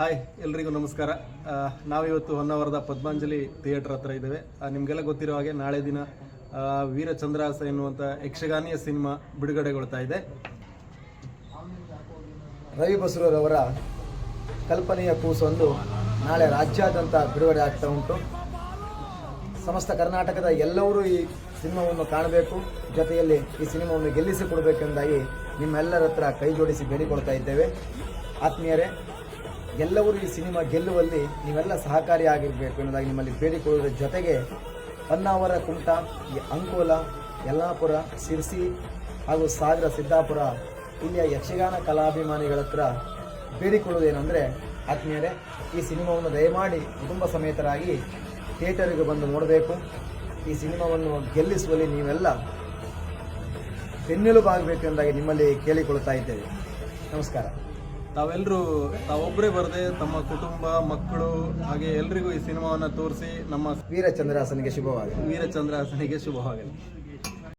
Hi ಎಲ್ರಿಗೂ ನಮಸ್ಕಾರ. ನಾವಿವತ್ತು ಹೊನ್ನಾವರದ ಪದ್ಮಾಂಜಲಿ ಥಿಯೇಟರ್ ಹತ್ರ ಇದ್ದೇವೆ. ನಿಮಗೆಲ್ಲ ಗೊತ್ತಿರೋ ಹಾಗೆ ನಾಳೆ ದಿನ ವೀರಚಂದ್ರಹಾಸ ಎನ್ನುವಂಥ ಯಕ್ಷಗಾನೀಯ ಸಿನಿಮಾ ಬಿಡುಗಡೆಗೊಳ್ತಾ ಇದೆ. ರವಿ ಬಸರೂರವರ ಕಲ್ಪನೆಯ ಕೂಸೊಂದು ನಾಳೆ ರಾಜ್ಯಾದ್ಯಂತ ಬಿಡುಗಡೆ ಆಗ್ತಾ ಉಂಟು. ಸಮಸ್ತ ಕರ್ನಾಟಕದ ಎಲ್ಲರೂ ಈ ಸಿನಿಮಾವನ್ನು ಕಾಣಬೇಕು, ಜೊತೆಯಲ್ಲಿ ಈ ಸಿನಿಮಾವನ್ನು ಗೆಲ್ಲಿಸಿಕೊಡಬೇಕೆಂದಾಗಿ ನಿಮ್ಮೆಲ್ಲರ ಹತ್ರ ಕೈ ಜೋಡಿಸಿ ಬೇಡಿಕೊಳ್ತಾ ಇದ್ದೇವೆ. ಆತ್ಮೀಯರೇ, ಎಲ್ಲರೂ ಈ ಸಿನಿಮಾ ಗೆಲ್ಲುವಲ್ಲಿ ನೀವೆಲ್ಲ ಸಹಕಾರಿಯಾಗಿರಬೇಕು ಎನ್ನುವುದಾಗಿ ನಿಮ್ಮಲ್ಲಿ ಬೇಡಿಕೊಳ್ಳುವುದರ ಜೊತೆಗೆ ಹೊನ್ನಾವರ, ಕುಮಟಾ, ಅಂಕೋಲ, ಯಲ್ಲಾಪುರ, ಸಿರ್ಸಿ ಹಾಗೂ ಸಾಗರ, ಸಿದ್ದಾಪುರ ಇಲ್ಲಿಯ ಯಕ್ಷಗಾನ ಕಲಾಭಿಮಾನಿಗಳ ಹತ್ರ ಬೇಡಿಕೊಳ್ಳುವುದೇನೆಂದರೆ, ಆತ್ಮೀಯರೇ, ಈ ಸಿನಿಮಾವನ್ನು ದಯಮಾಡಿ ಕುಟುಂಬ ಸಮೇತರಾಗಿ ಥಿಯೇಟರಿಗೆ ಬಂದು ನೋಡಬೇಕು. ಈ ಸಿನಿಮಾವನ್ನು ಗೆಲ್ಲಿಸುವಲ್ಲಿ ನೀವೆಲ್ಲ ಬೆನ್ನೆಲುಬಾಗಬೇಕು ಎಂದಾಗಿ ನಿಮ್ಮಲ್ಲಿ ಕೇಳಿಕೊಳ್ಳುತ್ತಾ ಇದ್ದೇವೆ. ನಮಸ್ಕಾರ. ತಾವೊಬ್ಬರೇ ಬರದೆ ತಮ್ಮ ಕುಟುಂಬ, ಮಕ್ಕಳು ಹಾಗೆ ಎಲ್ರಿಗೂ ಈ ಸಿನಿಮಾವನ್ನು ತೋರಿಸಿ ನಮ್ಮ ವೀರಚಂದ್ರಹಾಸನಿಗೆ ಶುಭವಾಗಲಿ. ವೀರಚಂದ್ರಹಾಸನಿಗೆ ಶುಭವಾಗಲಿ.